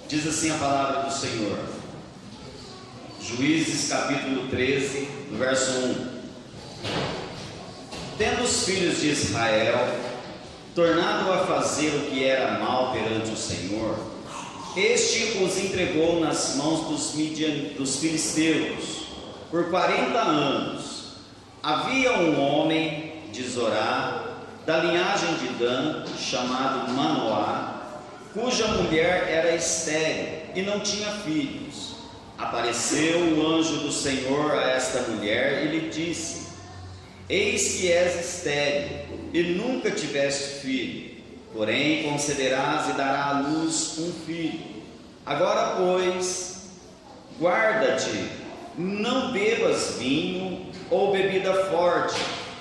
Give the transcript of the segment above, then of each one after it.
Diz assim a palavra do Senhor, Juízes capítulo 13, no verso 1. Tendo os filhos de Israel tornado a fazer o que era mal perante o Senhor, este os entregou nas mãos dos filisteus por 40 anos. Havia um homem de Zorá, da linhagem de Dan, chamado Manoá, cuja mulher era estéril e não tinha filhos. Apareceu o anjo do Senhor a esta mulher e lhe disse: Eis que és estéril e nunca tiveste filho, porém concederás e dará à luz um filho. Agora, pois, guarda-te, não bebas vinho ou bebida forte,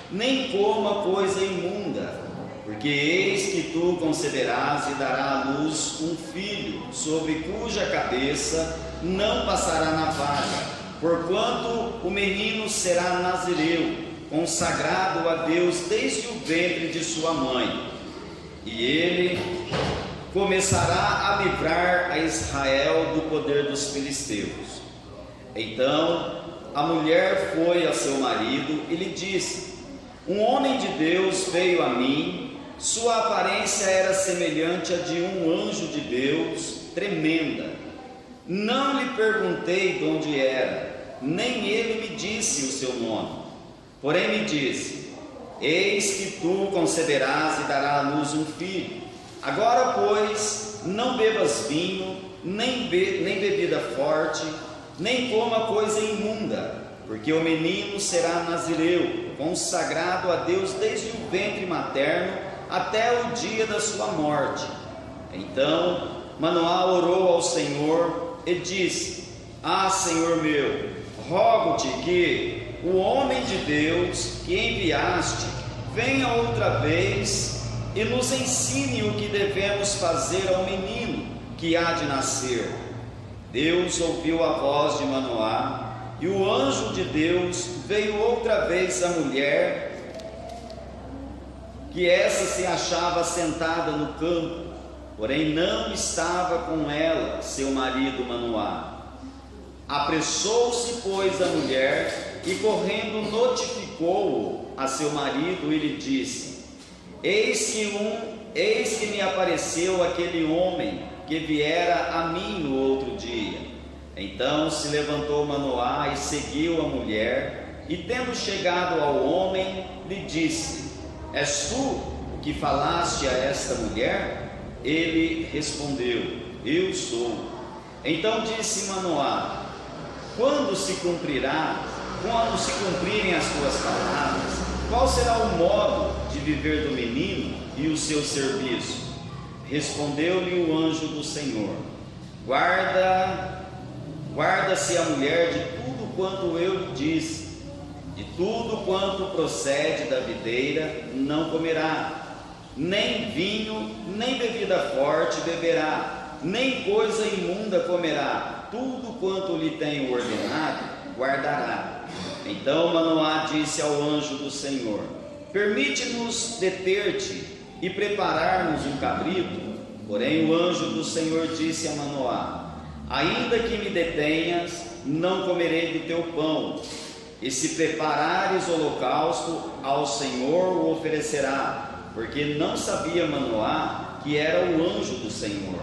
nem coma coisa imunda, porque eis que tu conceberás e dará à luz um filho, sobre cuja cabeça não passará navalha, porquanto o menino será nazireu, consagrado a Deus desde o ventre de sua mãe, e ele começará a livrar a Israel do poder dos filisteus. Então a mulher foi a seu marido e lhe disse: Um homem de Deus veio a mim, sua aparência era semelhante à de um anjo de Deus, tremenda. Não lhe perguntei de onde era, nem ele me disse o seu nome. Porém me disse: Eis que tu conceberás e dará à luz um filho. Agora, pois, não bebas vinho, nem bebida forte, nem coma coisa imunda, porque o menino será nazireu, consagrado a Deus desde o ventre materno até o dia da sua morte. Então Manoá orou ao Senhor e disse: Ah, Senhor meu, rogo-te que o homem de Deus que enviaste venha outra vez e nos ensine o que devemos fazer ao menino que há de nascer. Deus ouviu a voz de Manoá, e o anjo de Deus veio outra vez à mulher, que essa se achava sentada no campo, porém não estava com ela seu marido Manoá. Apressou-se, pois, a mulher, e correndo notificou-o a seu marido e lhe disse: Eis que me apareceu aquele homem que viera a mim no outro dia. Então se levantou Manoá e seguiu a mulher, e tendo chegado ao homem, lhe disse: És tu o que falaste a esta mulher? Ele respondeu: Eu sou. Então disse Manoá: Quando se cumprirem as tuas palavras, qual será o modo de viver do menino e o seu serviço? Respondeu-lhe o anjo do Senhor: Guarda-se a mulher de tudo quanto eu lhe disse, de tudo quanto procede da videira não comerá, nem vinho, nem bebida forte beberá, nem coisa imunda comerá, tudo quanto lhe tenho ordenado guardará. Então Manoá disse ao anjo do Senhor: Permite-nos deter-te e prepararmos um cabrito. Porém o anjo do Senhor disse a Manoá: Ainda que me detenhas, não comerei do teu pão, e se preparares holocausto, ao Senhor o oferecerá, porque não sabia Manoá que era o anjo do Senhor.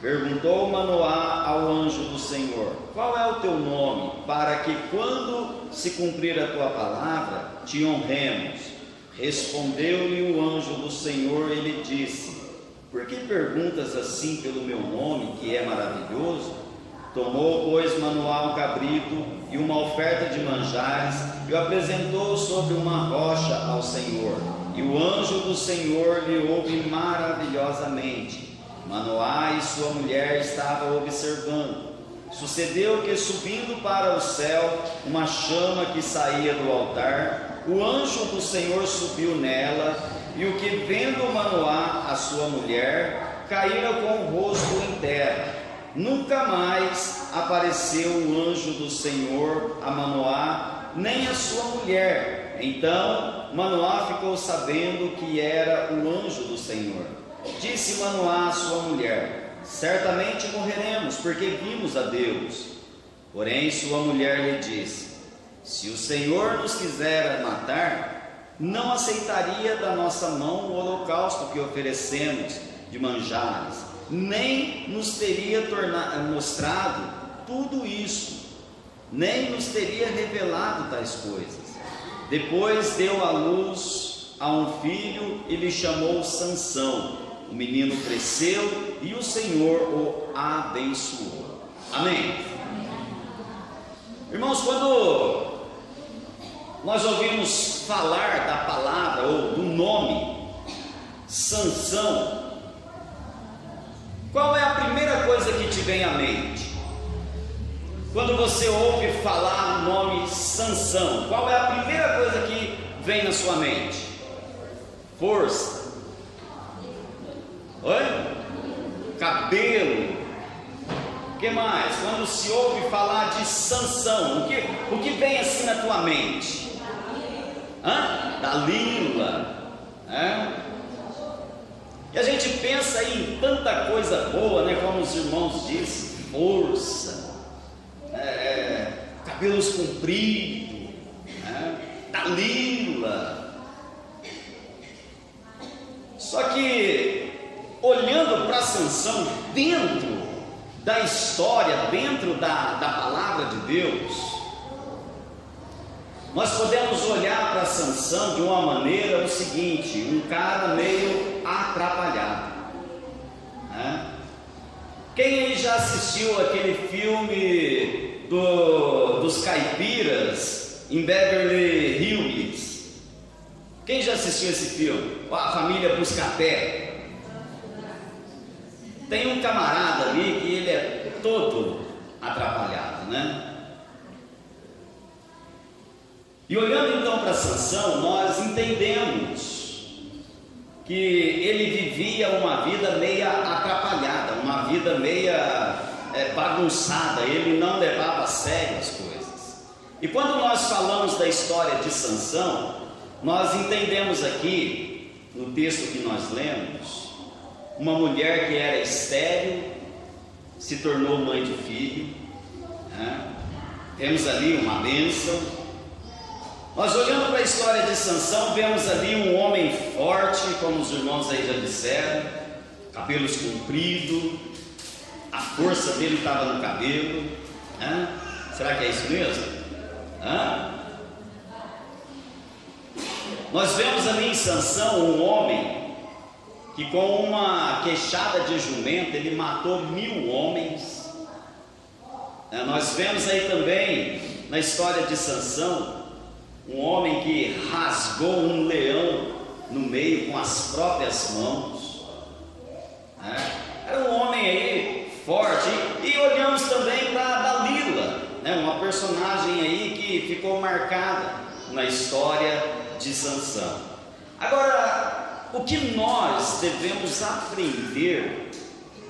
Perguntou Manoá ao anjo do Senhor: Qual é o teu nome, para que quando se cumprir a tua palavra, te honremos? Respondeu-lhe o anjo do Senhor e lhe disse: Por que perguntas assim pelo meu nome, que é maravilhoso? Tomou, pois, Manoá um cabrito e uma oferta de manjares, e o apresentou sobre uma rocha ao Senhor. E o anjo do Senhor lhe ouve maravilhosamente. Manoá e sua mulher estavam observando. Sucedeu que, subindo para o céu uma chama que saía do altar, o anjo do Senhor subiu nela, e o que, vendo Manoá, a sua mulher, caíra com o rosto em terra. Nunca mais apareceu o anjo do Senhor a Manoá, nem a sua mulher. Então Manoá ficou sabendo que era o anjo do Senhor. Disse Manoá à sua mulher: certamente morreremos, porque vimos a Deus. Porém sua mulher lhe disse: se o Senhor nos quiser matar, não aceitaria da nossa mão o holocausto que oferecemos de manjares, nem nos teria mostrado tudo isso, nem nos teria revelado tais coisas. Depois deu à luz a um filho e lhe chamou Sansão. O menino cresceu e o Senhor o abençoou. Amém. Irmãos, quando nós ouvimos falar da palavra ou do nome Sansão, qual é a primeira coisa que te vem à mente? Quando você ouve falar o nome Sansão, qual é a primeira coisa que vem na sua mente? Força. Oi? Cabelo. O que mais? Quando se ouve falar de Sansão, o que vem assim na tua mente? Dalila. E a gente pensa aí em tanta coisa boa, né? Como os irmãos dizem, força, cabelos compridos, Dalila. Só que, olhando para Sansão, dentro da história, dentro da palavra de Deus, nós podemos olhar para Sansão de uma maneira o seguinte: um cara meio atrapalhado. Quem aí já assistiu aquele filme dos caipiras em Beverly Hills? Quem já assistiu esse filme? A família Buscapé. Tem um camarada ali que ele é todo atrapalhado, né? E olhando então para Sansão, nós entendemos que ele vivia uma vida meia atrapalhada, uma vida meia bagunçada. Ele não levava a sério as coisas. E quando nós falamos da história de Sansão, nós entendemos aqui, no texto que nós lemos, uma mulher que era estéril, se tornou mãe de filho, Temos ali uma bênção. Nós olhando para a história de Sansão, vemos ali um homem forte, como os irmãos aí já disseram, cabelos compridos, a força dele estava no cabelo. Será que é isso mesmo? Nós vemos ali em Sansão um homem que com uma queixada de jumento ele matou 1000 homens. Nós vemos aí também na história de Sansão um homem que rasgou um leão no meio com as próprias mãos. Era um homem aí forte. E olhamos também para Dalila, uma personagem aí que ficou marcada na história de Sansão. Agora, o que nós devemos aprender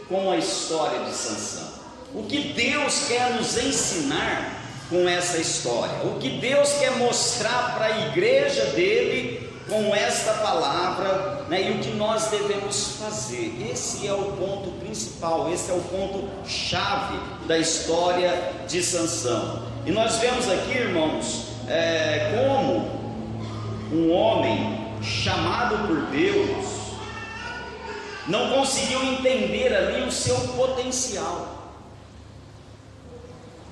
com a história de Sansão? O que Deus quer nos ensinar com essa história? O que Deus quer mostrar para a igreja dele com esta palavra, e o que nós devemos fazer? Esse é o ponto principal, esse é o ponto chave da história de Sansão. E nós vemos aqui, irmãos, como um homem chamado por Deus não conseguiu entender ali o seu potencial.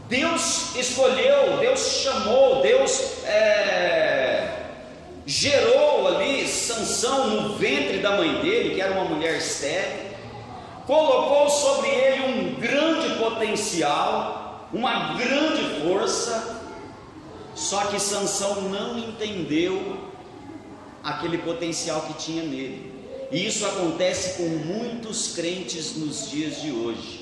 Deus escolheu, Deus chamou, Deus gerou ali Sansão no ventre da mãe dele, que era uma mulher estéril, colocou sobre ele um grande potencial, uma grande força. Só que Sansão não entendeu aquele potencial que tinha nele. E isso acontece com muitos crentes nos dias de hoje.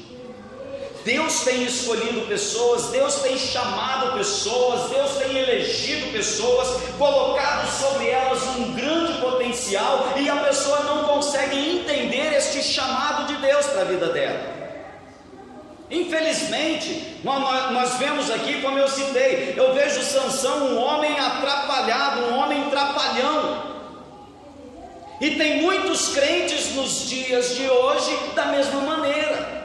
Deus tem escolhido pessoas, Deus tem chamado pessoas, Deus tem elegido pessoas, colocado sobre elas um grande potencial, e a pessoa não consegue entender este chamado de Deus para a vida dela. Infelizmente, nós vemos aqui, como eu citei, eu vejo Sansão um homem atrapalhado, um homem trapalhão. E tem muitos crentes nos dias de hoje da mesma maneira.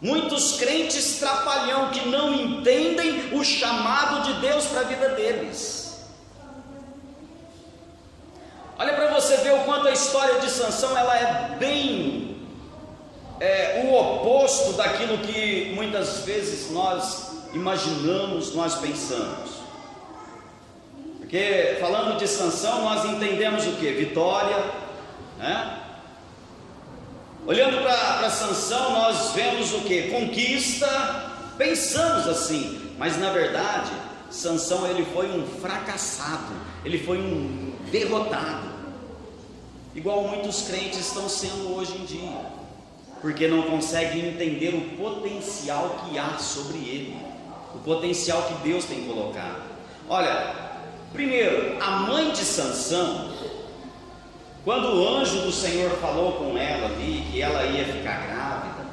Muitos crentes trapalhão que não entendem o chamado de Deus para a vida deles. Olha para você ver o quanto a história de Sansão ela é bem o oposto daquilo que muitas vezes nós imaginamos, nós pensamos. Porque falando de Sansão nós entendemos o que? Vitória, né? Olhando para Sansão nós vemos o que? Conquista, pensamos assim, mas na verdade Sansão ele foi um fracassado, ele foi um derrotado, igual muitos crentes estão sendo hoje em dia, porque não conseguem entender o potencial que há sobre ele, o potencial que Deus tem colocado. Olha, primeiro, a mãe de Sansão, quando o anjo do Senhor falou com ela ali, que ela ia ficar grávida,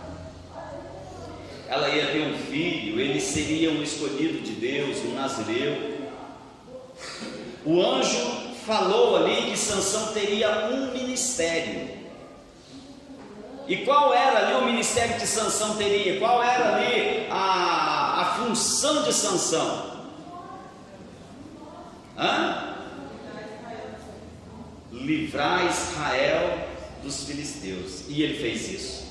ela ia ter um filho, ele seria um escolhido de Deus, um nazireu. O anjo falou ali que Sansão teria um ministério. E qual era ali o ministério que Sansão teria? Qual era ali a função de Sansão? Livrar Israel dos filisteus. E ele fez isso.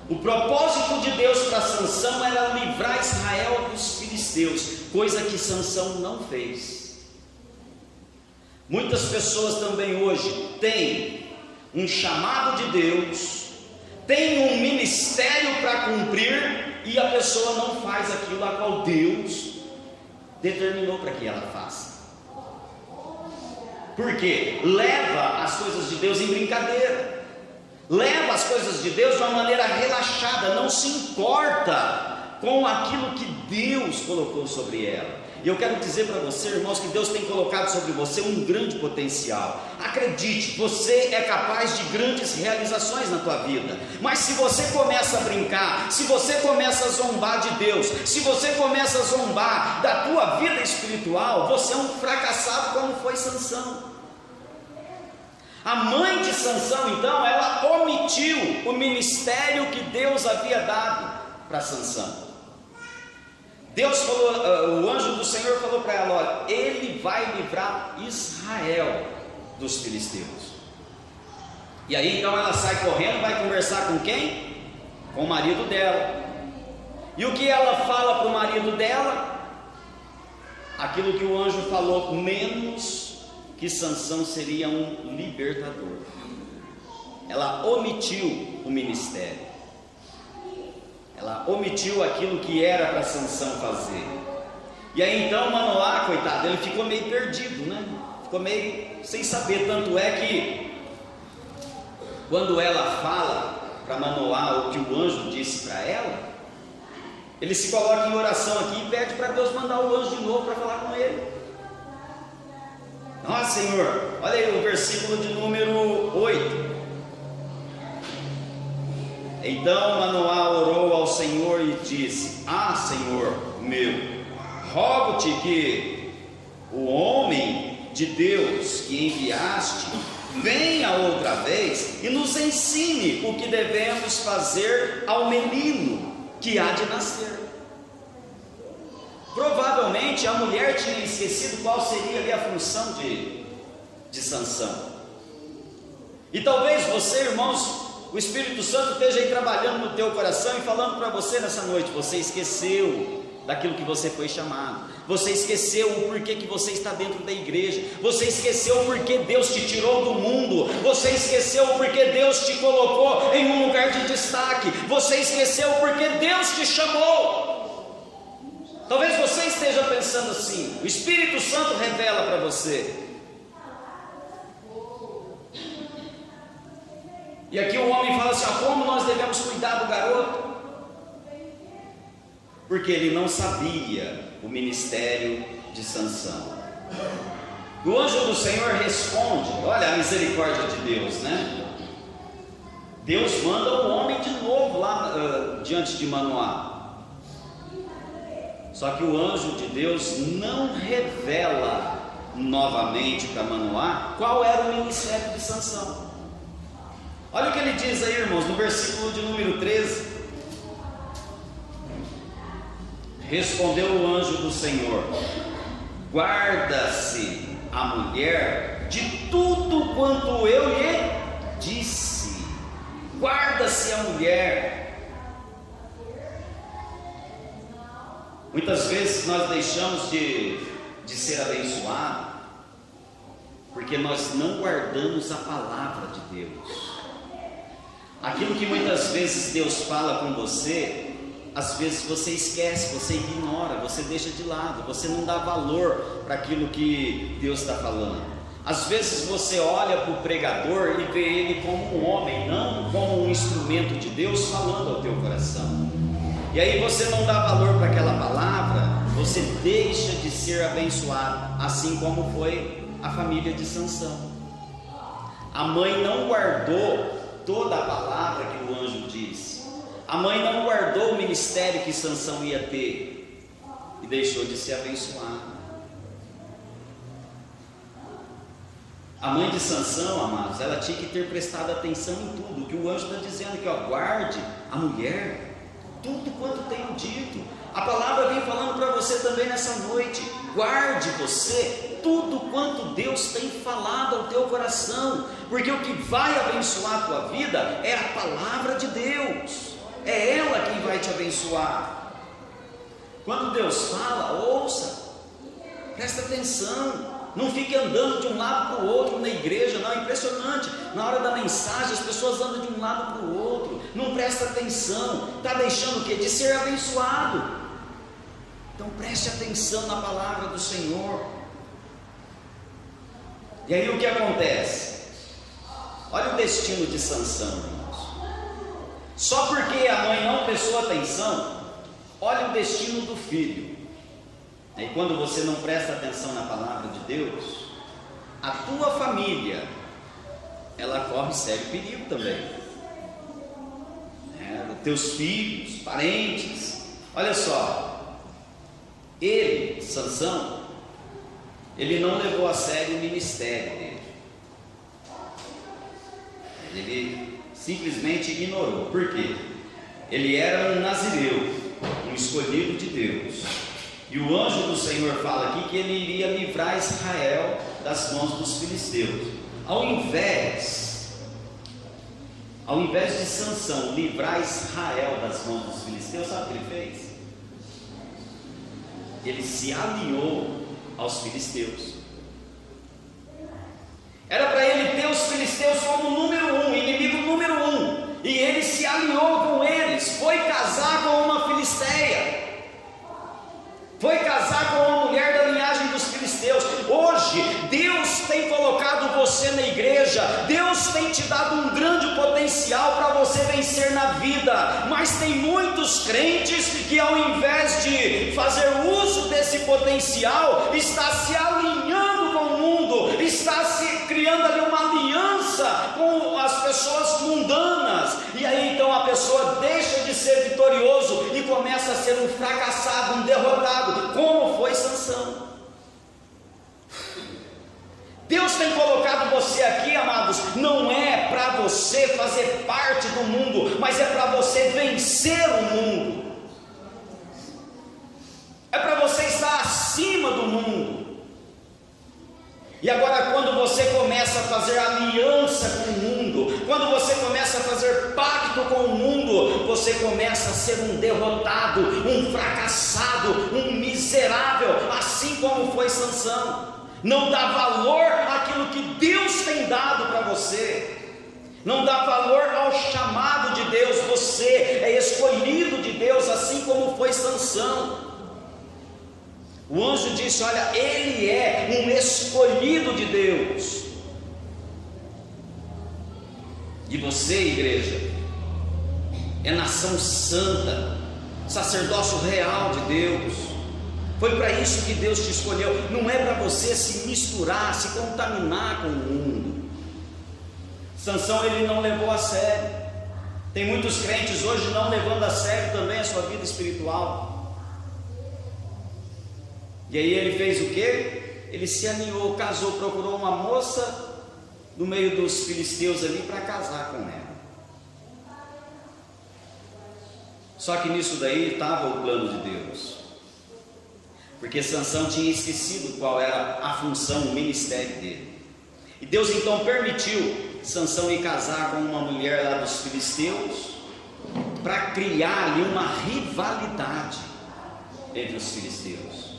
O propósito de Deus para Sansão era livrar Israel dos filisteus, coisa que Sansão não fez. Muitas pessoas também hoje têm um chamado de Deus, têm um ministério para cumprir, e a pessoa não faz aquilo a qual Deus determinou para que ela faça. Porque leva as coisas de Deus em brincadeira, leva as coisas de Deus de uma maneira relaxada, não se importa com aquilo que Deus colocou sobre ela. E eu quero dizer para você, irmãos, que Deus tem colocado sobre você um grande potencial. Acredite, você é capaz de grandes realizações na tua vida. Mas se você começa a brincar, se você começa a zombar de Deus, se você começa a zombar da tua vida espiritual, você é um fracassado como foi Sansão. A mãe de Sansão, então, ela omitiu o ministério que Deus havia dado para Sansão. Deus falou, o anjo do Senhor falou para ela: olha, ele vai livrar Israel dos filisteus. E aí então ela sai correndo, vai conversar com quem? Com o marido dela. E o que ela fala para o marido dela? Aquilo que o anjo falou, menos que Sansão seria um libertador. Ela omitiu o ministério. Ela omitiu aquilo que era para Sansão fazer. E aí então Manoá, coitado, ele ficou meio perdido, né? Ficou meio sem saber. Tanto é que quando ela fala para Manoá o que o anjo disse para ela, ele se coloca em oração aqui e pede para Deus mandar o anjo de novo para falar com ele. Nossa, Senhor, olha aí o versículo de número 8. Então Manoá orou ao Senhor e disse: ah, Senhor meu, rogo-te que o homem de Deus que enviaste venha outra vez e nos ensine o que devemos fazer ao menino que há de nascer. Provavelmente a mulher tinha esquecido qual seria ali a função de Sansão. E talvez você, irmãos, o Espírito Santo esteja aí trabalhando no teu coração e falando para você nessa noite: você esqueceu daquilo que você foi chamado, você esqueceu o porquê que você está dentro da igreja, você esqueceu o porquê Deus te tirou do mundo, você esqueceu o porquê Deus te colocou em um lugar de destaque, você esqueceu o porquê Deus te chamou. Talvez você esteja pensando assim, o Espírito Santo revela para você. E aqui o homem fala assim: como nós devemos cuidar do garoto? Porque ele não sabia o ministério de Sansão. O anjo do Senhor responde, olha a misericórdia de Deus, né? Deus manda o homem de novo lá diante de Manoá. Só que o anjo de Deus não revela novamente para Manoá qual era o ministério de Sansão. Olha o que ele diz aí, irmãos, no versículo de número 13: respondeu o anjo do Senhor: guarda-se a mulher de tudo quanto eu lhe disse. Guarda-se a mulher. Muitas vezes nós deixamos de ser abençoados porque nós não guardamos a palavra de Deus. Aquilo que muitas vezes Deus fala com você, às vezes você esquece, você ignora, você deixa de lado, você não dá valor para aquilo que Deus está falando. Às vezes você olha para o pregador e vê ele como um homem, não como um instrumento de Deus falando ao teu coração. E aí você não dá valor para aquela palavra, você deixa de ser abençoado, assim como foi a família de Sansão. A mãe não guardou toda a palavra que o anjo disse. A mãe não guardou o ministério que Sansão ia ter e deixou de ser abençoado. A mãe de Sansão, amados, ela tinha que ter prestado atenção em tudo o que o anjo está dizendo aqui, ó, guarde a mulher tudo quanto tenho dito. A palavra vem falando para você também nessa noite: guarde você tudo quanto Deus tem falado ao teu coração, porque o que vai abençoar a tua vida é a palavra de Deus, é ela quem vai te abençoar. Quando Deus fala, ouça, presta atenção. Não fique andando de um lado para o outro na igreja, não, é impressionante. Na hora da mensagem as pessoas andam de um lado para o outro, não presta atenção, está deixando o quê? De ser abençoado. Então preste atenção na palavra do Senhor. E aí o que acontece? Olha o destino de Sansão, irmãos. Só porque a mãe não prestou atenção, olha o destino do filho. E quando você não presta atenção na palavra de Deus, a tua família, ela corre sério perigo também. Teus filhos, parentes. Olha só, ele, Sansão, ele não levou a sério o ministério dele. Ele simplesmente ignorou. Por quê? Ele era um nazireu, um escolhido de Deus. E o anjo do Senhor fala aqui que ele iria livrar Israel das mãos dos filisteus. Ao invés de Sansão livrar Israel das mãos dos filisteus, sabe o que ele fez? Ele se aliou aos filisteus. Era para ele ter os filisteus como número um, inimigo número um, e ele se aliou com eles, foi casar com uma filisteia, foi casar com uma mulher da linhagem dos filisteus. Hoje Deus tem colocado você na igreja, Deus tem te dado um grande potencial para você vencer na vida, mas tem muitos crentes que, ao invés de fazer uso desse potencial, está se alinhando com o mundo, está se criando ali uma aliança com as pessoas mundanas, e aí então a pessoa deixa de ser vitorioso e começa a ser um fracassado, um derrotado, como foi Sansão. Deus tem colocado você aqui, amados, não é para você fazer parte do mundo, mas é para você vencer o mundo, é para você estar acima do mundo. E agora, quando você começa a fazer aliança com o mundo, quando você começa a fazer pacto com o mundo, você começa a ser um derrotado, um fracassado, um miserável, assim como foi Sansão. Não dá valor àquilo que Deus tem dado para você, não dá valor ao chamado de Deus. Você é escolhido de Deus, assim como foi Sansão. O anjo disse: olha, ele é um escolhido de Deus. E você, igreja, é nação santa, sacerdócio real de Deus. Foi para isso que Deus te escolheu. Não é para você se misturar, se contaminar com o mundo. Sansão, ele não levou a sério. Tem muitos crentes hoje não levando a sério também a sua vida espiritual. E aí ele fez o quê? Ele se alinhou, casou, procurou uma moça no meio dos filisteus ali para casar com ela. Só que nisso daí estava o plano de Deus, porque Sansão tinha esquecido qual era a função, o ministério dele. E Deus então permitiu Sansão ir casar com uma mulher lá dos filisteus, para criar ali uma rivalidade entre os filisteus.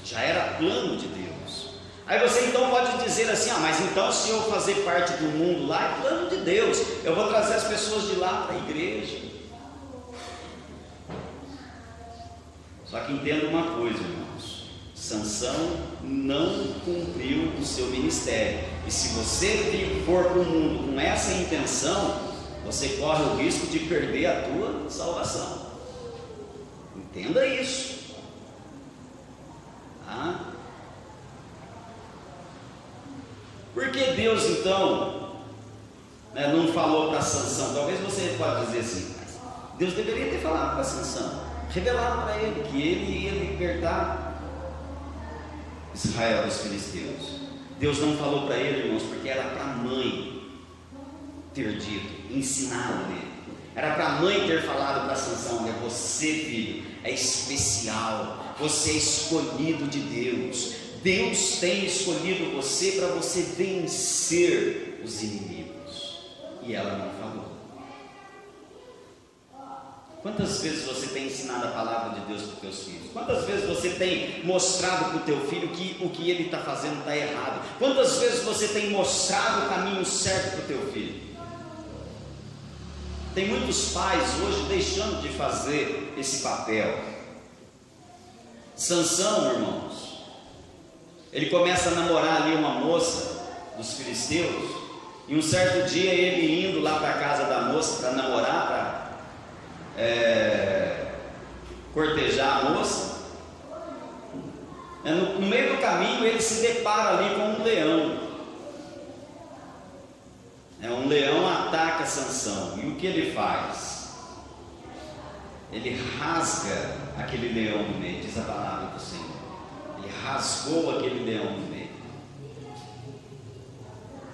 Já era plano de Deus. Aí você então pode dizer assim: mas então se eu fazer parte do mundo lá, é plano de Deus, eu vou trazer as pessoas de lá para a igreja. Só que entenda uma coisa, irmãos: Sansão não cumpriu o seu ministério. E se você for para o mundo com essa intenção, você corre o risco de perder a tua salvação. Entenda isso. Por que Deus então não falou para Sansão? Talvez você pode dizer assim: Deus deveria ter falado para Sansão, revelado para ele que ele ia libertar Israel dos filisteus. Deus não falou para ele, irmãos, porque era para a mãe ter dito, ensinado ele. Era para a mãe ter falado para Sansão: olha, você, filho, é especial, você é escolhido de Deus. Deus tem escolhido você para você vencer os inimigos. E ela não falou. Quantas vezes você tem ensinado a palavra de Deus para os teus filhos? Quantas vezes você tem mostrado para o teu filho que o que ele está fazendo está errado? Quantas vezes você tem mostrado o caminho certo para o teu filho? Tem muitos pais hoje deixando de fazer esse papel. Sansão, irmãos, ele começa a namorar ali uma moça dos filisteus, e um certo dia ele indo lá para a casa da moça para namorar, para cortejar a moça, no meio do caminho ele se depara ali com um leão. Um leão ataca Sansão, e o que ele faz? Ele rasga aquele leão no meio, diz a palavra do Senhor. Ele rasgou aquele leão no meio.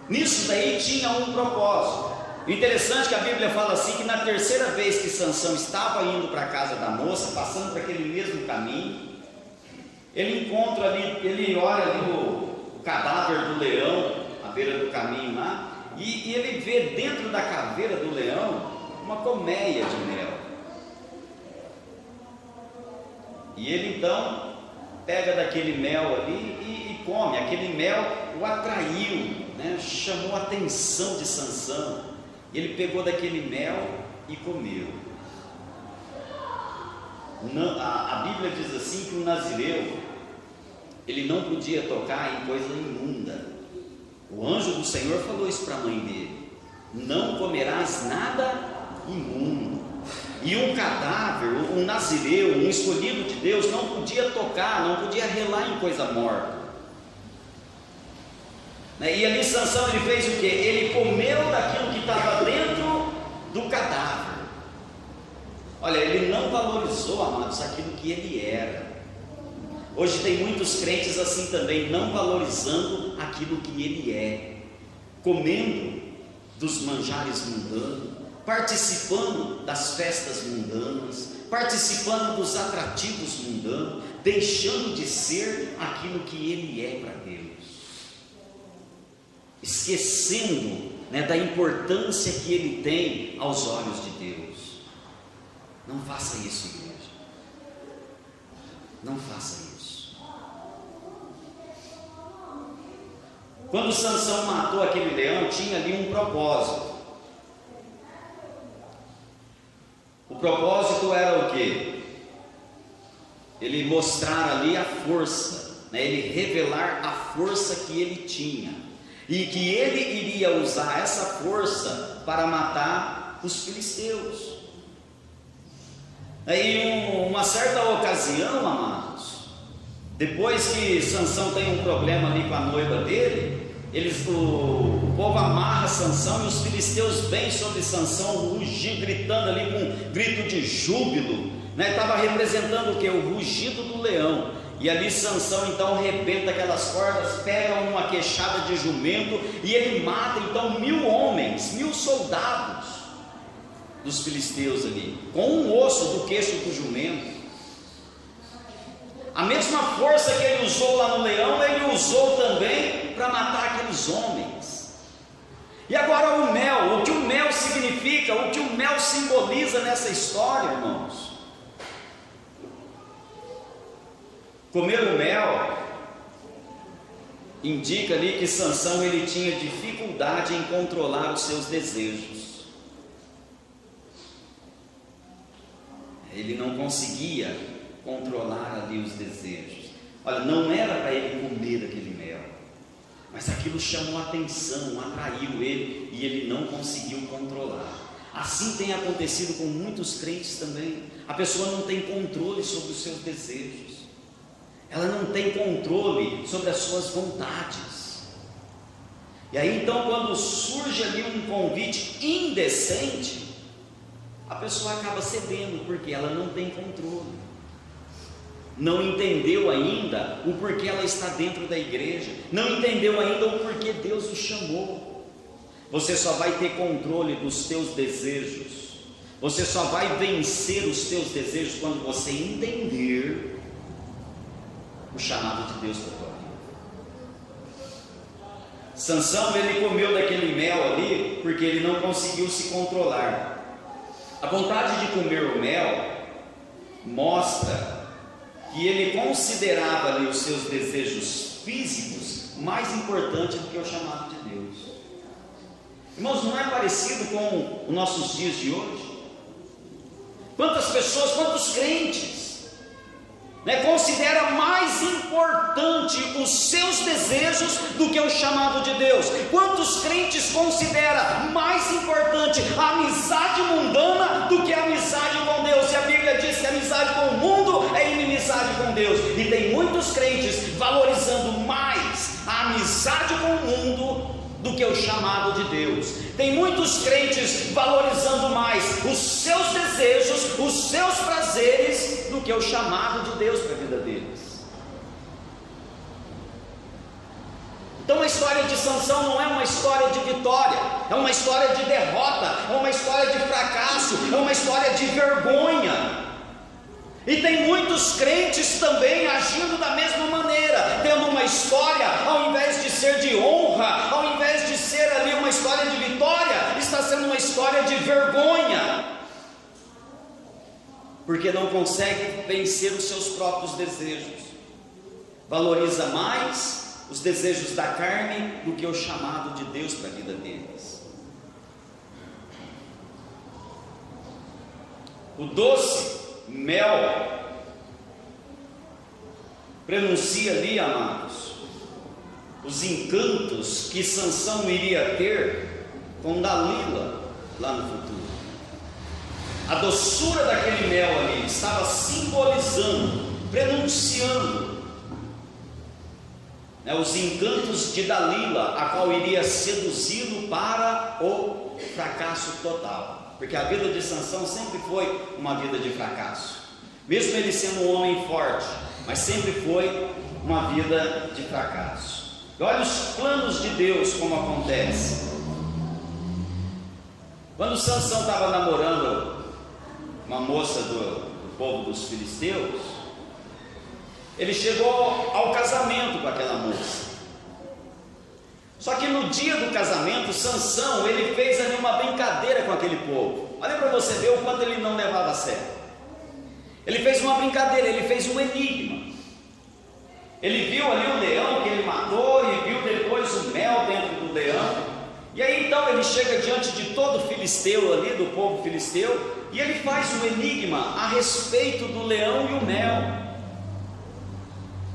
Nisso daí tinha um propósito. O interessante é que a Bíblia fala assim, que na terceira vez que Sansão estava indo para a casa da moça, passando por aquele mesmo caminho, ele encontra ali, ele olha ali o cadáver do leão à beira do caminho lá, e ele vê dentro da caveira do leão uma colmeia de mel. E ele então pega daquele mel ali e come. Aquele mel o atraiu, chamou a atenção de Sansão. Ele pegou daquele mel e comeu. A Bíblia diz assim que o nazireu, ele não podia tocar em coisa imunda. O anjo do Senhor falou isso para a mãe dele: não comerás nada imundo. E um cadáver, um nazireu, um escolhido de Deus, não podia tocar, não podia relar em coisa morta. E ali Sansão, ele fez o quê? Ele comeu daquilo que estava dentro do cadáver. Olha, ele não valorizou, amados, aquilo que ele era. Hoje tem muitos crentes assim também, não valorizando aquilo que ele é, comendo dos manjares mundanos, participando das festas mundanas, participando dos atrativos mundanos, deixando de ser aquilo que ele é para Deus, esquecendo da importância que ele tem aos olhos de Deus. Não faça isso, igreja. Não faça isso. Quando Sansão matou aquele leão, tinha ali um propósito. O propósito era o quê? Ele mostrar ali a força, ele revelar a força que ele tinha, e que ele iria usar essa força para matar os filisteus. Em uma certa ocasião, amados, depois que Sansão tem um problema ali com a noiva dele, o povo amarra Sansão, e os filisteus vêm sobre Sansão, rugindo, gritando ali com um grito de júbilo, estava representando o que? O rugido do leão. E ali Sansão então arrebenta aquelas cordas, pega uma queixada de jumento, e ele mata então 1000 homens, 1000 soldados. dos filisteus ali, com um osso do queixo do jumento. A mesma força que ele usou lá no leão, ele usou também para matar aqueles homens. E agora o mel, o que o mel significa, o que o mel simboliza nessa história, irmãos? Comer o mel indica ali que Sansão ele tinha dificuldade em controlar os seus desejos. Ele não conseguia controlar ali os desejos. Olha, não era para ele comer aquele mel, mas aquilo chamou a atenção, atraiu ele, e ele não conseguiu controlar. Assim tem acontecido com muitos crentes também. A pessoa não tem controle sobre os seus desejos, ela não tem controle sobre as suas vontades. E aí então, quando surge ali um convite indecente, a pessoa acaba cedendo, porque ela não tem controle, não entendeu ainda o porquê ela está dentro da igreja, não entendeu ainda o porquê Deus o chamou. Você só vai ter controle dos teus desejos, você só vai vencer os teus desejos quando você entender o chamado de Deus para a tua vida. Sansão, ele comeu daquele mel ali, porque ele não conseguiu se controlar. A vontade de comer o mel mostra que ele considerava ali os seus desejos físicos mais importantes do que o chamado de Deus. Irmãos, não é parecido com os nossos dias de hoje? Quantas pessoas, quantos crentes considera mais importante os seus desejos do que o chamado de Deus? Quantos crentes considera mais importante a amizade mundana do que a amizade com Deus? E a Bíblia diz que a amizade com o mundo é inimizade com Deus. E tem muitos crentes valorizando mais a amizade com o mundo do que o chamado de Deus. Tem muitos crentes valorizando mais os seus desejos, os seus prazeres, do que o chamado de Deus para a vida deles. Então a história de Sansão não é uma história de vitória, é uma história de derrota, é uma história de fracasso, é uma história de vergonha. E tem muitos crentes também agindo da mesma maneira, tendo uma história, ao invés de ser de honra, ao invés de ser ali uma história de vitória, está sendo uma história de vergonha, porque não consegue vencer os seus próprios desejos, valoriza mais os desejos da carne do que o chamado de Deus para a vida deles. O doce mel prenuncia ali, amados, os encantos que Sansão iria ter com Dalila lá no futuro. A doçura daquele mel ali estava simbolizando, prenunciando os encantos de Dalila, a qual iria seduzi-lo para o fracasso total. Porque a vida de Sansão sempre foi uma vida de fracasso, mesmo ele sendo um homem forte, mas sempre foi uma vida de fracasso. E olha os planos de Deus como acontece. Quando Sansão estava namorando uma moça do povo dos filisteus, ele chegou ao casamento com aquela moça. Só que no dia do casamento, Sansão, ele fez ali uma brincadeira com aquele povo. Olha para você ver o quanto ele não levava a sério. Ele fez uma brincadeira, ele fez um enigma. Ele viu ali o leão que ele matou e viu depois o mel dentro do leão. E aí então ele chega diante de todo filisteu ali, do povo filisteu, e ele faz um enigma a respeito do leão e o mel.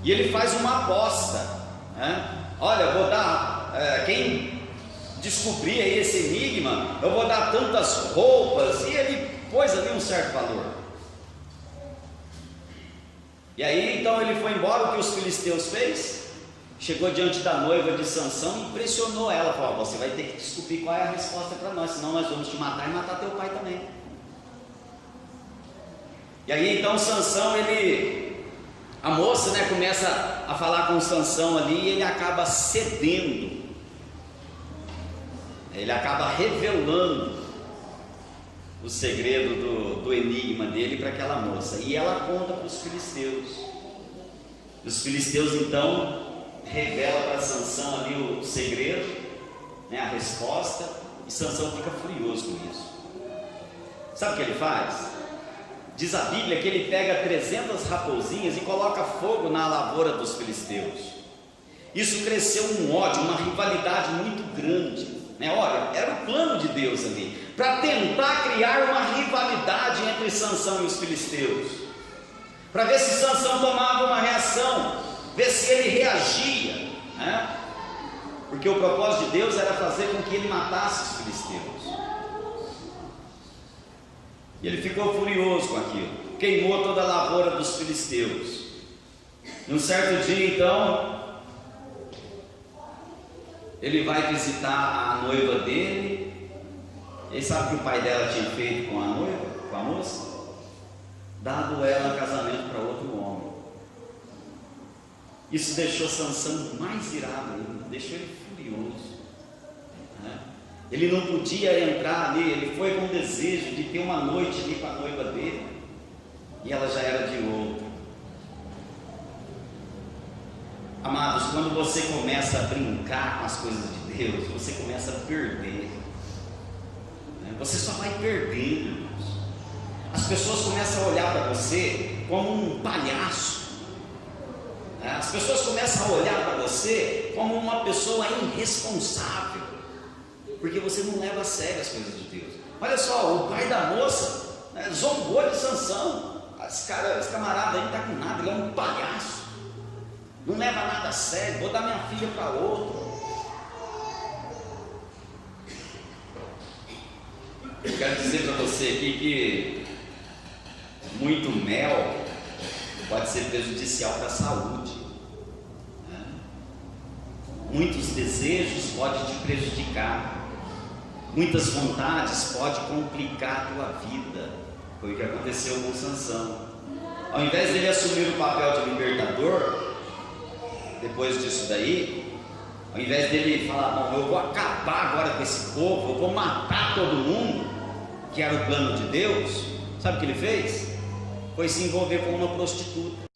E ele faz uma aposta, olha, eu vou dar, quem descobrir aí esse enigma, eu vou dar tantas roupas, e ele pôs ali um certo valor. E aí então ele foi embora. O que os filisteus fez? Chegou diante da noiva de Sansão e impressionou ela, falou: você vai ter que descobrir qual é a resposta para nós, senão nós vamos te matar e matar teu pai também. E aí então Sansão, a moça começa a falar com Sansão ali, e ele acaba cedendo, ele acaba revelando o segredo do enigma dele para aquela moça, e ela conta para os filisteus. Os filisteus então revelam para Sansão ali o segredo, né, a resposta, e Sansão fica furioso com isso. Sabe o que ele faz? Diz a Bíblia que ele pega 300 raposinhas e coloca fogo na lavoura dos filisteus. Isso cresceu um ódio, uma rivalidade muito grande, né? Olha, era o plano de Deus ali, para tentar criar uma rivalidade entre Sansão e os filisteus, para ver se Sansão tomava uma reação, ver se ele reagia, né? Porque o propósito de Deus era fazer com que ele matasse os filisteus. E ele ficou furioso com aquilo, queimou toda a lavoura dos filisteus. Num certo dia então, ele vai visitar a noiva dele. Ele sabe o que o pai dela tinha feito com a noiva, com a moça? Dado ela casamento para outro homem. Isso deixou Sansão mais irado ainda, deixou ele furioso, né? Ele não podia entrar ali, ele foi com o desejo de ter uma noite ali com a noiva dele, e ela já era de outro. Amados, quando você começa a brincar com as coisas de Deus, você começa a perder, né? Você só vai perdendo, irmãos. As pessoas começam a olhar para você como um palhaço, né? As pessoas começam a olhar para você como uma pessoa irresponsável, porque você não leva a sério as coisas de Deus. Olha só, o pai da moça, né, zombou de Sansão. Esse camarada aí não está com nada, ele é um palhaço, não leva nada a sério, vou dar minha filha para outro. Eu quero dizer para você aqui que muito mel pode ser prejudicial para a saúde, né? Muitos desejos podem te prejudicar, muitas vontades podem complicar a tua vida. Foi o que aconteceu com Sansão. Ao invés dele assumir o papel de libertador, depois disso daí, ao invés dele falar, não, eu vou acabar agora com esse povo, eu vou matar todo mundo, que era o plano de Deus, sabe o que ele fez? Foi se envolver com uma prostituta.